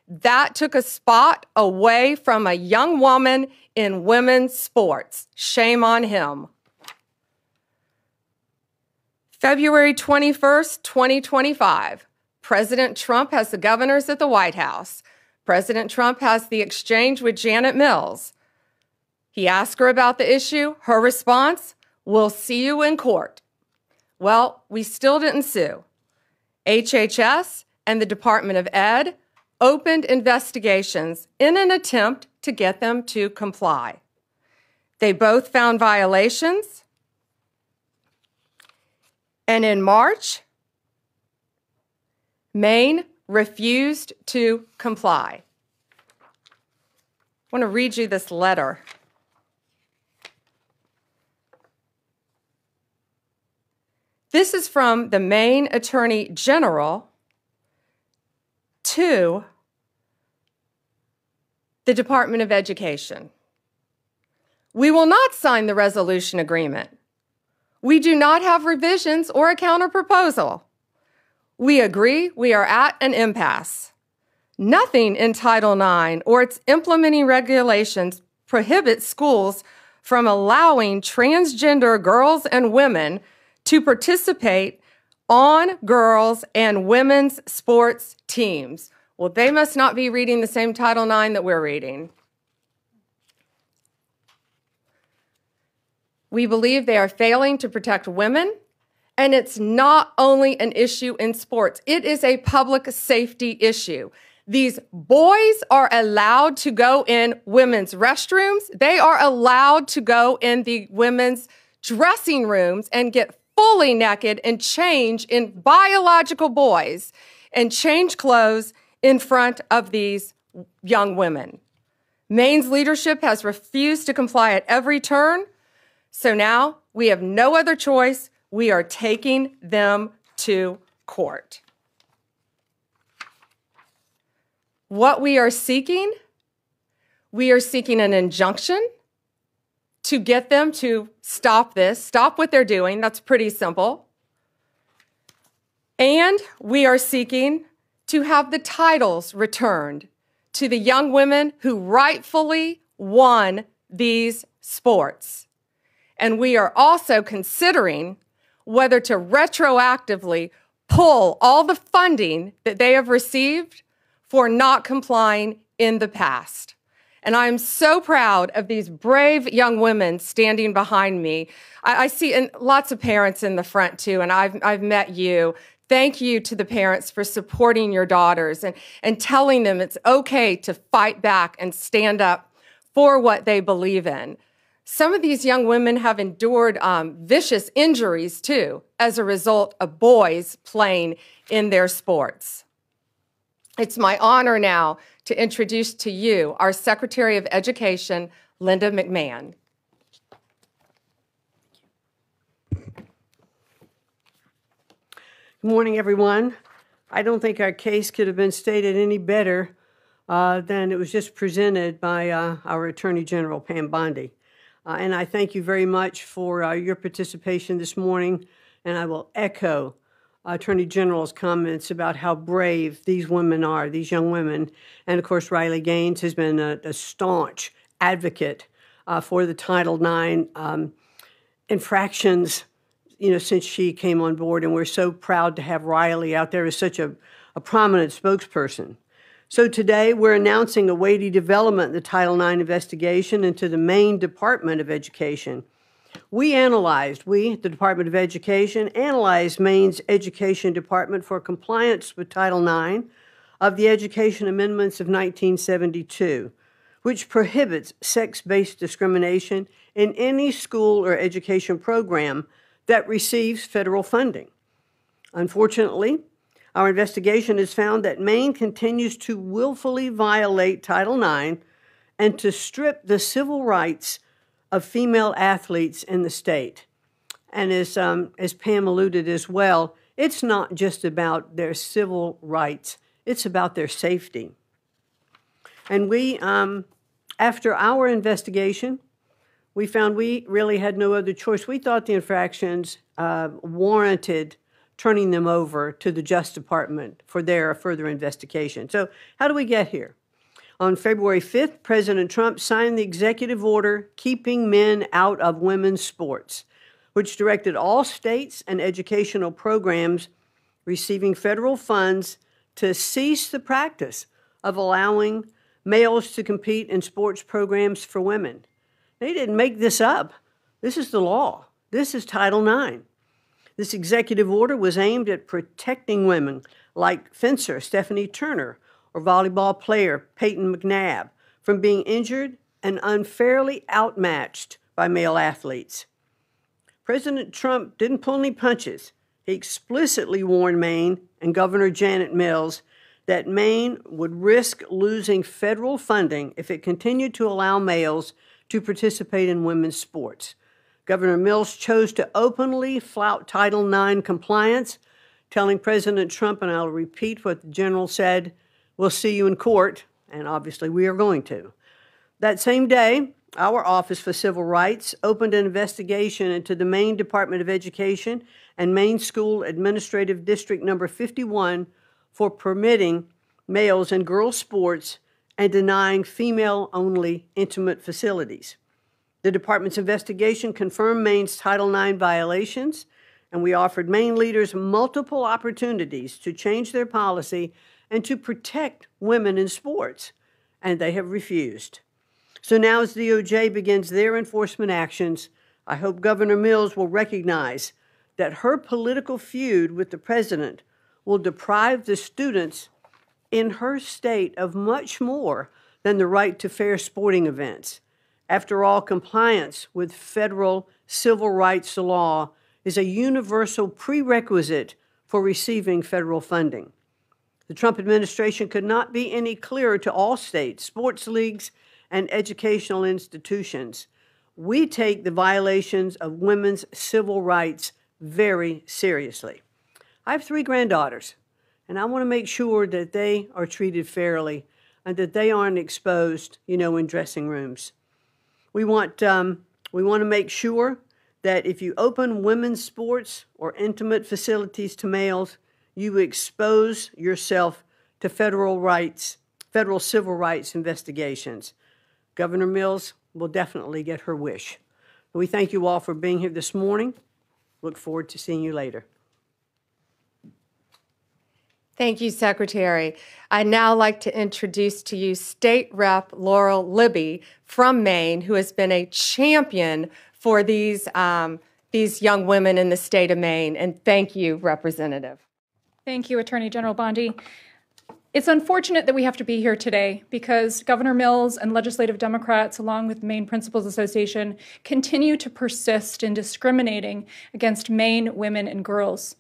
That took a spot away from a young woman in women's sports. Shame on him. February 21st, 2025. President Trump has the governors at the White House. President Trump has the exchange with Janet Mills. He asked her about the issue. Her response, "We'll see you in court." Well, we still didn't sue. HHS and the Department of Ed opened investigations in an attempt to get them to comply. They both found violations. And in March, Maine refused to comply. I want to read you this letter. This is from the Maine Attorney General to the Department of Education. We will not sign the resolution agreement. We do not have revisions or a counterproposal. We agree we are at an impasse. Nothing in Title IX or its implementing regulations prohibits schools from allowing transgender girls and women to participate on girls' and women's sports teams. Well, they must not be reading the same Title IX that we're reading. We believe they are failing to protect women, and it's not only an issue in sports. It is a public safety issue. These boys are allowed to go in women's restrooms. They are allowed to go in the women's dressing rooms and get fully naked and change in biological boys and change clothes in front of these young women. Maine's leadership has refused to comply at every turn, so now we have no other choice. We are taking them to court. What we are seeking an injunction to get them to stop this, stop what they're doing. That's pretty simple. And we are seeking to have the titles returned to the young women who rightfully won these sports. And we are also considering whether to retroactively pull all the funding that they have received for not complying in the past. And I'm so proud of these brave young women standing behind me. I see and lots of parents in the front too, and I've met you. Thank you to the parents for supporting your daughters and telling them it's okay to fight back and stand up for what they believe in. Some of these young women have endured vicious injuries too as a result of boys playing in their sports. It's my honor now to introduce to you our Secretary of Education, Linda McMahon. Good morning, everyone. I don't think our case could have been stated any better than it was just presented by our Attorney General, Pam Bondi. And I thank you very much for your participation this morning, and I will echo Attorney General's comments about how brave these women are, these young women. And of course, Riley Gaines has been a staunch advocate for the Title IX infractions, since she came on board. And we're so proud to have Riley out there as such a prominent spokesperson. So today we're announcing a weighty development in the Title IX investigation into the Maine Department of Education. The Department of Education, analyzed Maine's Education Department for compliance with Title IX of the Education Amendments of 1972, which prohibits sex-based discrimination in any school or education program that receives federal funding. Unfortunately, our investigation has found that Maine continues to willfully violate Title IX and to strip the civil rights of female athletes in the state. And as Pam alluded as well, it's not just about their civil rights, it's about their safety. And we, after our investigation, we found we really had no other choice. We thought the infractions warranted turning them over to the Justice Department for their further investigation. So how do we get here? On February 5th, President Trump signed the executive order keeping men out of women's sports, which directed all states and educational programs receiving federal funds to cease the practice of allowing males to compete in sports programs for women. They didn't make this up. This is the law. This is Title IX. This executive order was aimed at protecting women like fencer Stephanie Turner or volleyball player Peyton McNabb from being injured and unfairly outmatched by male athletes. President Trump didn't pull any punches. He explicitly warned Maine and Governor Janet Mills that Maine would risk losing federal funding if it continued to allow males to participate in women's sports. Governor Mills chose to openly flout Title IX compliance, telling President Trump, and I'll repeat what the general said, "We'll see you in court," and obviously we are going to. That same day, our Office for Civil Rights opened an investigation into the Maine Department of Education and Maine School Administrative District Number 51 for permitting males and girls sports and denying female-only intimate facilities. The department's investigation confirmed Maine's Title IX violations, and we offered Maine leaders multiple opportunities to change their policy and to protect women in sports, and they have refused. So now as the DOJ begins their enforcement actions, I hope Governor Mills will recognize that her political feud with the president will deprive the students in her state of much more than the right to fair sporting events. After all, compliance with federal civil rights law is a universal prerequisite for receiving federal funding. The Trump administration could not be any clearer to all states, sports leagues, and educational institutions. We take the violations of women's civil rights very seriously. I have 3 granddaughters, and I want to make sure that they are treated fairly and that they aren't exposed, in dressing rooms. We want to make sure that if you open women's sports or intimate facilities to males, you expose yourself to federal civil rights investigations. Governor Mills will definitely get her wish. We thank you all for being here this morning. Look forward to seeing you later. Thank you, Secretary. I'd now like to introduce to you State Rep Laurel Libby from Maine, who has been a champion for these young women in the state of Maine. And thank you, Representative. Thank you, Attorney General Bondi. It's unfortunate that we have to be here today because Governor Mills and legislative Democrats, along with the Maine Principals Association, continue to persist in discriminating against Maine women and girls.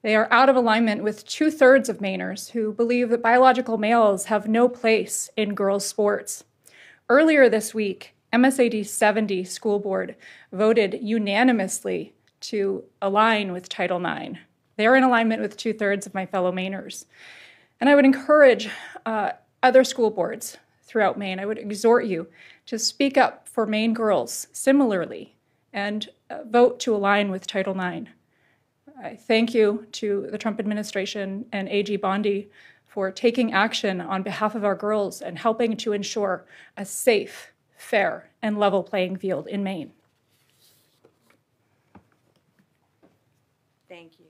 They are out of alignment with 2/3 of Mainers who believe that biological males have no place in girls' sports. Earlier this week, MSAD 70 School Board voted unanimously to align with Title IX. They are in alignment with 2/3 of my fellow Mainers. And I would encourage other school boards throughout Maine, I would exhort you to speak up for Maine girls similarly and vote to align with Title IX. I thank you to the Trump administration and AG Bondi for taking action on behalf of our girls and helping to ensure a safe, fair, and level playing field in Maine. Thank you.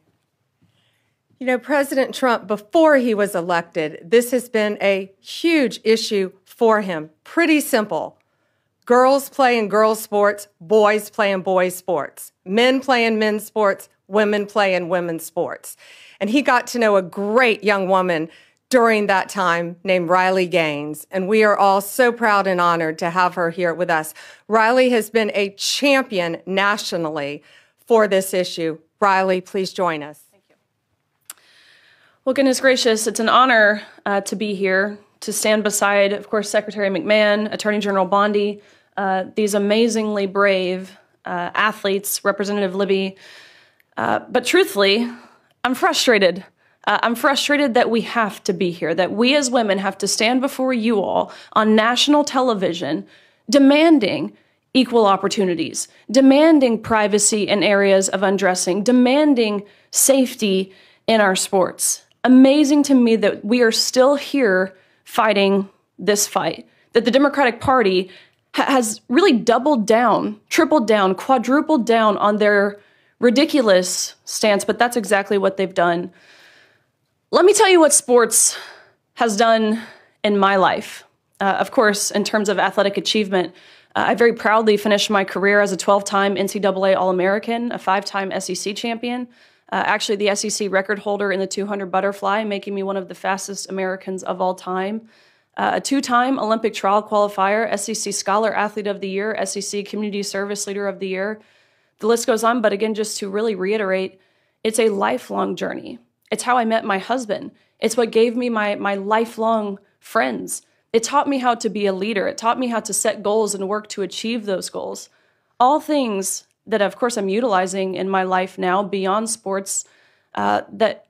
President Trump, before he was elected, this has been a huge issue for him. Pretty simple. Girls play in girls' sports, boys play in boys' sports. Men play in men's sports, women play in women's sports. And he got to know a great young woman during that time named Riley Gaines. And we are all so proud and honored to have her here with us. Riley has been a champion nationally for this issue. Riley, please join us. Well, goodness gracious, it's an honor to be here, to stand beside, of course, Secretary McMahon, Attorney General Bondi, these amazingly brave athletes, Representative Libby. But truthfully, I'm frustrated. I'm frustrated that we have to be here, that we as women have to stand before you all on national television demanding equal opportunities, demanding privacy in areas of undressing, demanding safety in our sports. Amazing to me that we are still here fighting this fight, that the Democratic Party has really doubled down, tripled down, quadrupled down on their ridiculous stance, but that's exactly what they've done. Let me tell you what sports has done in my life. Of course, in terms of athletic achievement, I very proudly finished my career as a 12-time NCAA All-American, a 5-time SEC champion, actually the SEC record holder in the 200 butterfly, making me one of the fastest Americans of all time, a 2-time Olympic trial qualifier, SEC Scholar Athlete of the Year, SEC Community Service Leader of the Year. The list goes on, but again, just to really reiterate, it's a lifelong journey. It's how I met my husband. It's what gave me my lifelong friends. It taught me how to be a leader. It taught me how to set goals and work to achieve those goals. All things that, of course, I'm utilizing in my life now beyond sports, that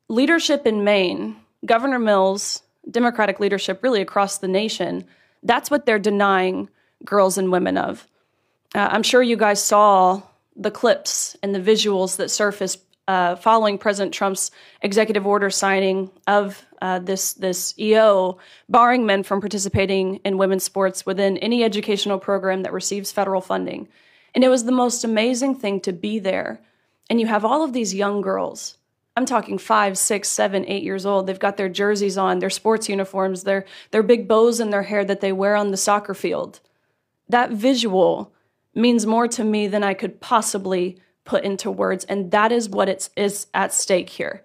leadership in Maine, Governor Mills, Democratic leadership really across the nation, that's what they're denying girls and women of. I'm sure you guys saw the clips and the visuals that surfaced following President Trump's executive order signing of this EO, barring men from participating in women's sports within any educational program that receives federal funding. And it was the most amazing thing to be there. And you have all of these young girls. I'm talking 5, 6, 7, 8 years old. They've got their jerseys on, their sports uniforms, their big bows in their hair that they wear on the soccer field. That visual means more to me than I could possibly put into words, and that is what is at stake here.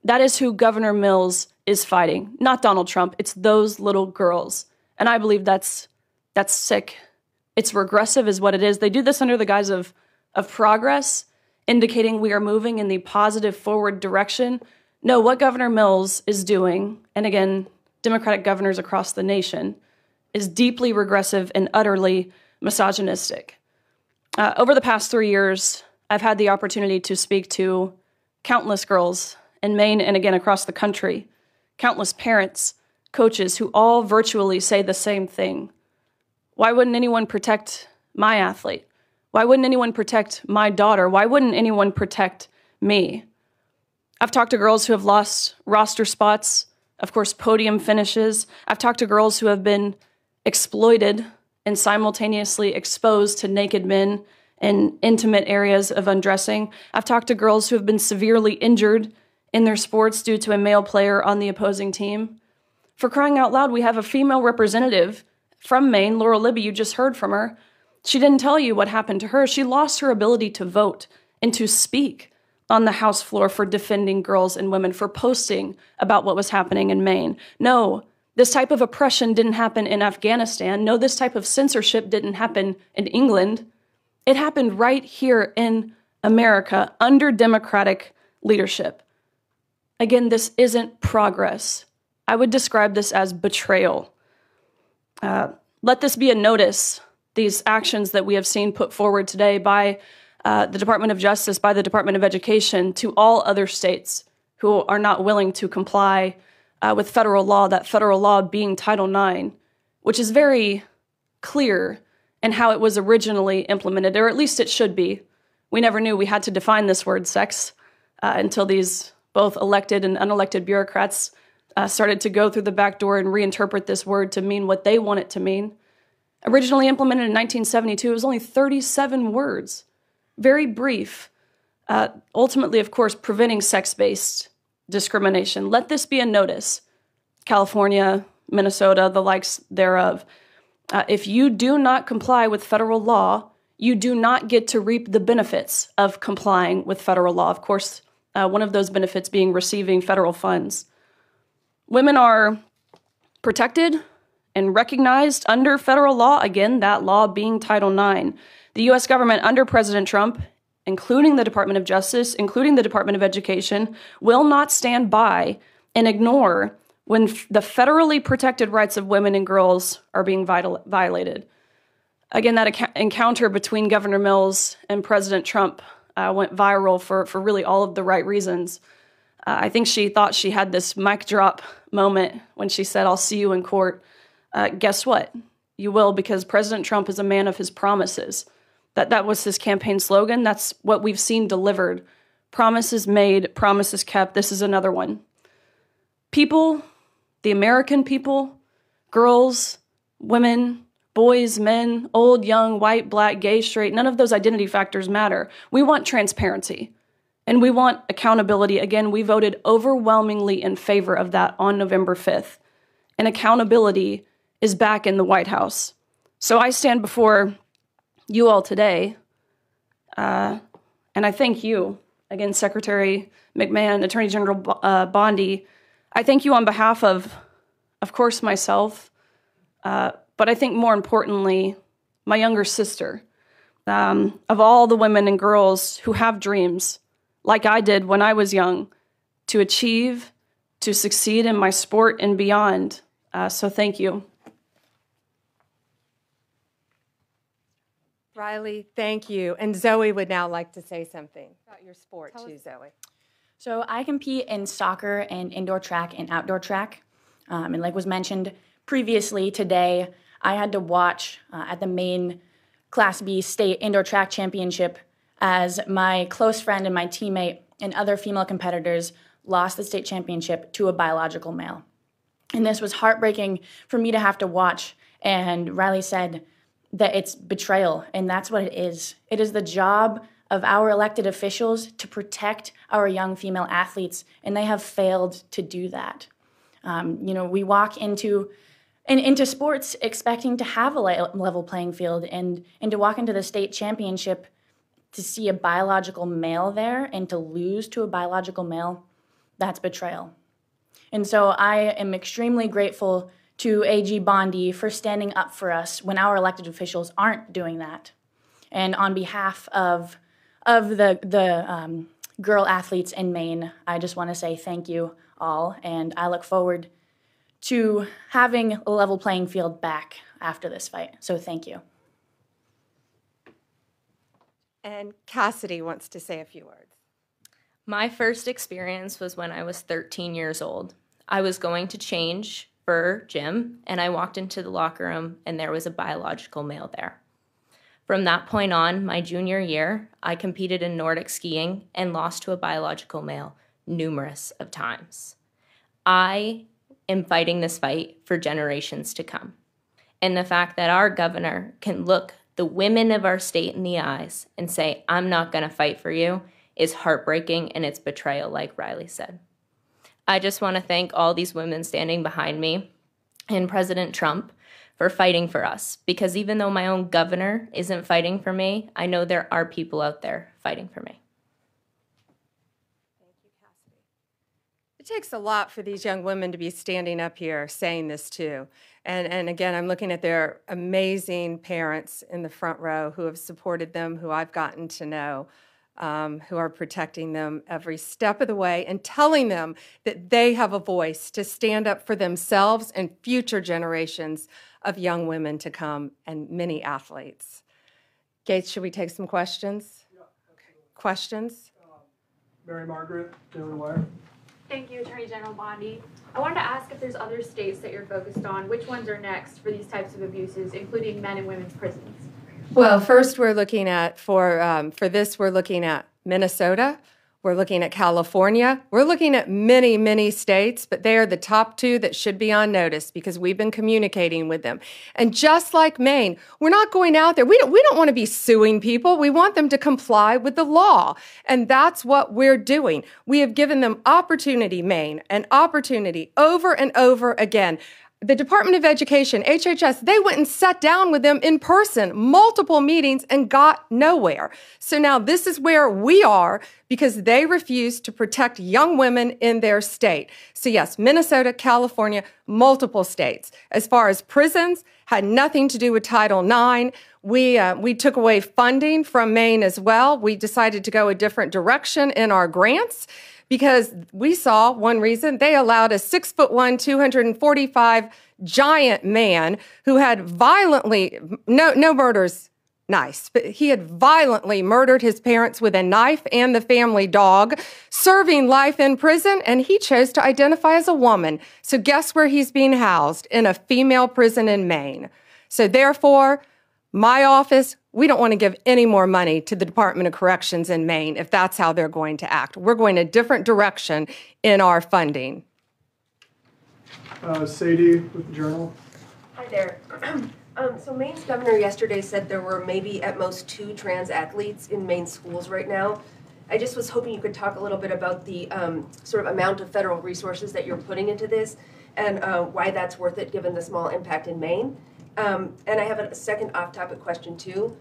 That is who Governor Mills is fighting, not Donald Trump. It's those little girls, and I believe that's sick. It's regressive is what it is. They do this under the guise of progress, indicating we are moving in the positive forward direction. No, what Governor Mills is doing, and again, Democratic governors across the nation, is deeply regressive and utterly misogynistic. Over the past 3 years, I've had the opportunity to speak to countless girls in Maine and again across the country, countless parents, coaches who all virtually say the same thing. Why wouldn't anyone protect my athlete? Why wouldn't anyone protect my daughter? Why wouldn't anyone protect me? I've talked to girls who have lost roster spots, of course, podium finishes. I've talked to girls who have been exploited and simultaneously exposed to naked men in intimate areas of undressing. I've talked to girls who have been severely injured in their sports due to a male player on the opposing team. For crying out loud, we have a female representative from Maine, Laura Libby, you just heard from her. She didn't tell you what happened to her. She lost her ability to vote and to speak on the House floor for defending girls and women, for posting about what was happening in Maine. No, this type of oppression didn't happen in Afghanistan. No, this type of censorship didn't happen in England. It happened right here in America under Democratic leadership. Again, this isn't progress. I would describe this as betrayal. Let this be a notice, these actions that we have seen put forward today by the Department of Justice, by the Department of Education, to all other states who are not willing to comply with federal law, that federal law being Title IX, which is very clear in how it was originally implemented, or at least it should be. We never knew we had to define this word sex until these both elected and unelected bureaucrats started to go through the back door and reinterpret this word to mean what they want it to mean. Originally implemented in 1972, it was only 37 words, very brief. Ultimately, of course, preventing sex-based discrimination. Let this be a notice. California, Minnesota, the likes thereof. If you do not comply with federal law, you do not get to reap the benefits of complying with federal law. Of course, one of those benefits being receiving federal funds. Women are protected and recognized under federal law, again, that law being Title IX. The U.S. government under President Trump, including the Department of Justice, including the Department of Education, will not stand by and ignore when the federally protected rights of women and girls are being violated. Again, that encounter between Governor Mills and President Trump went viral for really all of the right reasons. I think she thought she had this mic drop moment when she said, "I'll see you in court." Guess what? you will, because President Trump is a man of his promises. That was his campaign slogan. That's what we've seen delivered. Promises made, promises kept. This is another one. People, the American people, girls, women, boys, men, old, young, white, black, gay, straight, none of those identity factors matter. We want transparency and we want accountability. Again, we voted overwhelmingly in favor of that on November 5th. And accountability is back in the White House. So I stand before you all today, and I thank you, again, Secretary McMahon, Attorney General Bondi. I thank you on behalf of course, myself, but I think more importantly, my younger sister, of all the women and girls who have dreams, like I did when I was young, to achieve, to succeed in my sport and beyond. So thank you. Riley, thank you. And Zoe would now like to say something about your sport too, Zoe. So I compete in soccer and indoor track and outdoor track. And like was mentioned previously today, I had to watch at the Maine Class B State Indoor Track Championship as my close friend and my teammate and other female competitors lost the state championship to a biological male. And this was heartbreaking for me to have to watch. And Riley said that it's betrayal, and that's what it is. It is the job of our elected officials to protect our young female athletes, and they have failed to do that. We walk into sports expecting to have a level playing field, and to walk into the state championship to see a biological male there and to lose to a biological male, that's betrayal. And so I am extremely grateful to AG Bondi for standing up for us when our elected officials aren't doing that. And on behalf of the girl athletes in Maine, I just want to say thank you all, and I look forward to having a level playing field back after this fight. So thank you. And Cassidy wants to say a few words. My first experience was when I was 13 years old. I was going to change for gym, and I walked into the locker room, and there was a biological male there. From that point on, my junior year, I competed in Nordic skiing and lost to a biological male numerous of times. I am fighting this fight for generations to come. And the fact that our governor can look the women of our state in the eyes and say, I'm not going to fight for you, is heartbreaking, and it's betrayal, like Riley said. I just want to thank all these women standing behind me and President Trump for fighting for us, because even though my own governor isn't fighting for me, I know there are people out there fighting for me. Thank you, Cassidy. It takes a lot for these young women to be standing up here saying this too. And again, I'm looking at their amazing parents in the front row who have supported them, who I've gotten to know, who are protecting them every step of the way and telling them that they have a voice to stand up for themselves and future generations of young women to come and many athletes. Gates, should we take some questions? Yeah, questions? Mary Margaret, Daily Wire. Thank you, Attorney General Bondi. I wanted to ask if there's other states that you're focused on. Which ones are next for these types of abuses, including men and women's prisons? Well, first we're looking at, for this, we're looking at Minnesota. We're looking at California. We're looking at many, many states, but they are the top two that should be on notice because we've been communicating with them. And just like Maine, we're not going out there. We don't want to be suing people. We want them to comply with the law. And that's what we're doing. We have given them opportunity, Maine, an opportunity over and over again. The Department of Education, HHS, they went and sat down with them in person, multiple meetings, and got nowhere. So now this is where we are because they refuse to protect young women in their state. So yes, Minnesota, California, multiple states. As far as prisons, had nothing to do with Title IX. We took away funding from Maine as well. We decided to go a different direction in our grants, because we saw one reason they allowed a 6'1", 245 giant man who had violently, no murders, nice, but he had violently murdered his parents with a knife and the family dog, serving life in prison, and he chose to identify as a woman. So guess where he's being housed? In a female prison in Maine. So therefore, my office, we don't want to give any more money to the Department of Corrections in Maine if that's how they're going to act. We're going a different direction in our funding. Sadie with the Journal. Hi there. So Maine's governor yesterday said there were maybe at most 2 trans athletes in Maine schools right now. I just was hoping you could talk a little bit about the sort of amount of federal resources that you're putting into this and why that's worth it given the small impact in Maine. And I have a second off-topic question too.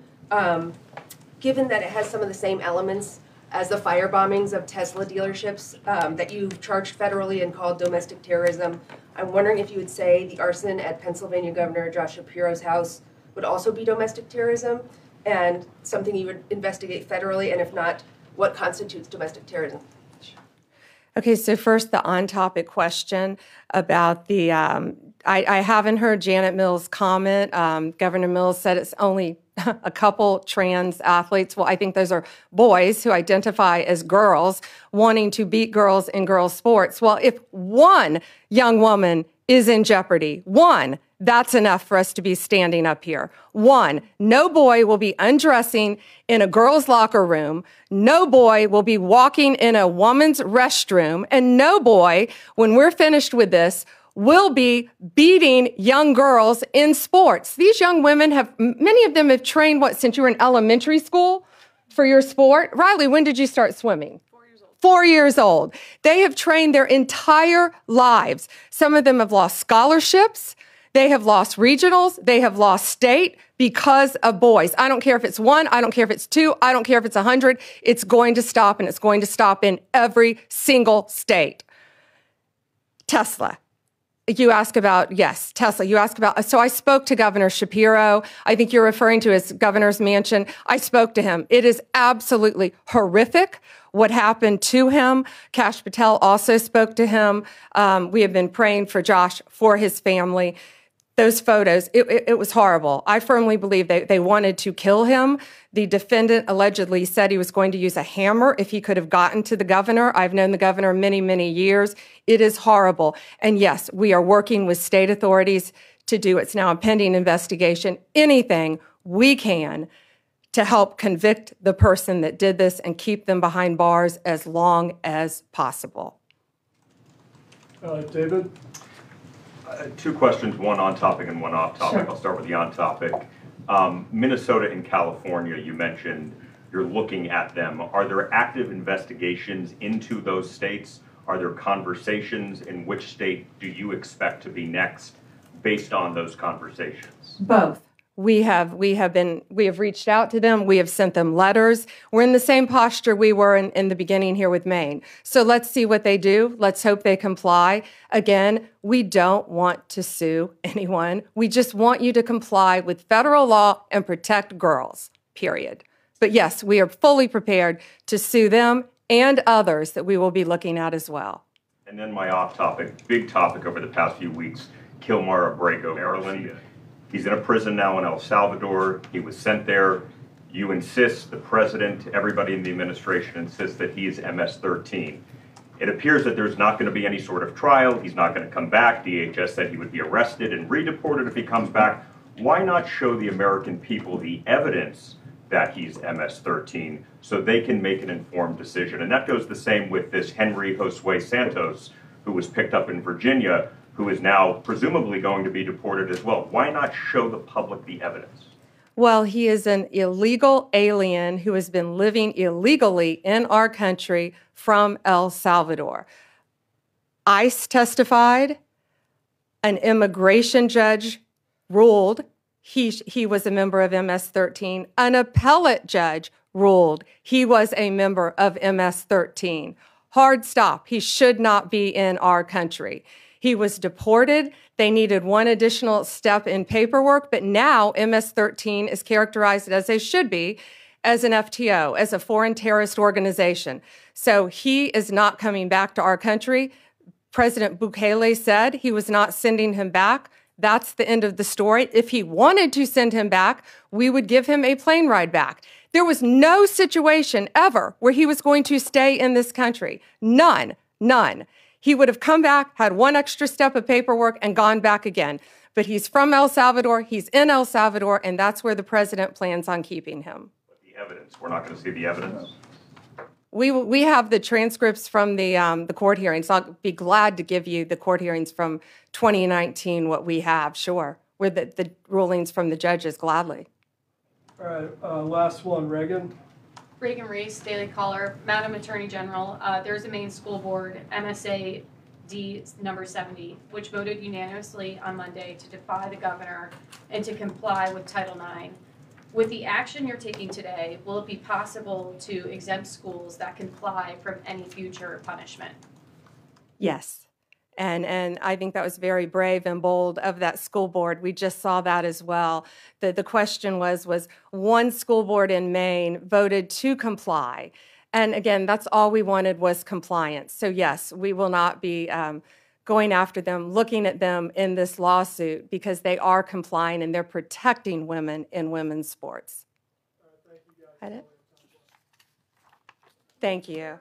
Given that it has some of the same elements as the fire bombings of Tesla dealerships that you charged federally and called domestic terrorism, I'm wondering if you would say the arson at Pennsylvania Governor Josh Shapiro's house would also be domestic terrorism and something you would investigate federally, and if not, what constitutes domestic terrorism? Okay, so first the on-topic question about the, I haven't heard Janet Mills' comment. Governor Mills said it's only a couple trans athletes. Well, I think those are boys who identify as girls wanting to beat girls in girls' sports. Well, if one young woman is in jeopardy, one, that's enough for us to be standing up here. One, no boy will be undressing in a girl's locker room. No boy will be walking in a woman's restroom. And no boy, when we're finished with this, will be beating young girls in sports. These young women many of them have trained, since you were in elementary school for your sport? Riley, when did you start swimming? 4 years old. They have trained their entire lives. Some of them have lost scholarships. They have lost regionals. They have lost state because of boys. I don't care if it's 1. I don't care if it's 2. I don't care if it's 100. It's going to stop, and it's going to stop in every single state. Tesla. You ask about, yes, Tesla. You ask about, so I spoke to Governor Shapiro. I think you're referring to his governor's mansion. I spoke to him. It is absolutely horrific what happened to him. Kash Patel also spoke to him. We have been praying for Josh, for his family. Those photos, it was horrible. I firmly believe they wanted to kill him. The defendant allegedly said he was going to use a hammer if he could have gotten to the governor. I've known the governor many, many years. It is horrible. And yes, we are working with state authorities to do, it's now a pending investigation, anything we can to help convict the person that did this and keep them behind bars as long as possible. David? 2 questions, one on topic and one off topic. Sure. I'll start with the on topic. Minnesota and California, you mentioned you're looking at them. Are there active investigations into those states? Are there conversations? In which state do you expect to be next based on those conversations? Both. We have reached out to them. We have sent them letters. We're in the same posture we were in the beginning here with Maine. So let's see what they do. Let's hope they comply. Again, we don't want to sue anyone. We just want you to comply with federal law and protect girls, period. But yes, we are fully prepared to sue them and others that we will be looking at as well. And then my off topic, big topic over the past few weeks, Kilmar Abrego, Maryland. He's in a prison now in El Salvador. He was sent there. You insist, the president, everybody in the administration insists that he is MS-13. It appears that there's not going to be any sort of trial. He's not going to come back. DHS said he would be arrested and redeported if he comes back. Why not show the American people the evidence that he's MS-13 so they can make an informed decision? And that goes the same with this Henry Josue Santos, who was picked up in Virginia, who is now presumably going to be deported as well. Why not show the public the evidence? Well, he is an illegal alien who has been living illegally in our country from El Salvador. ICE testified. An immigration judge ruled he was a member of MS-13. An appellate judge ruled he was a member of MS-13. Hard stop. He should not be in our country. He was deported. They needed one additional step in paperwork, but now MS-13 is characterized as they should be, as an FTO, as a foreign terrorist organization. So he is not coming back to our country. President Bukele said he was not sending him back. That's the end of the story. If he wanted to send him back, we would give him a plane ride back. There was no situation ever where he was going to stay in this country. None. He would have come back, had one extra step of paperwork, and gone back again. But he's from El Salvador, he's in El Salvador, and that's where the president plans on keeping him. But the evidence, we're not going to see the evidence? We have the transcripts from the court hearings. I'll be glad to give you the court hearings from 2019, what we have, sure. With the rulings from the judges, gladly. All right, last one, Reagan. Reagan Reese, Daily Caller. Madam Attorney General, there's a Maine school board, MSA D number 70, which voted unanimously on Monday to defy the governor and to comply with Title IX. With the action you're taking today, will it be possible to exempt schools that comply from any future punishment? Yes. And I think that was very brave and bold of that school board. We just saw that as well. The question was one school board in Maine voted to comply. And again, that's all we wanted was compliance. So yes, we will not be going after them, looking at them in this lawsuit because they are complying and they're protecting women in women's sports. Thank you guys. Thank you.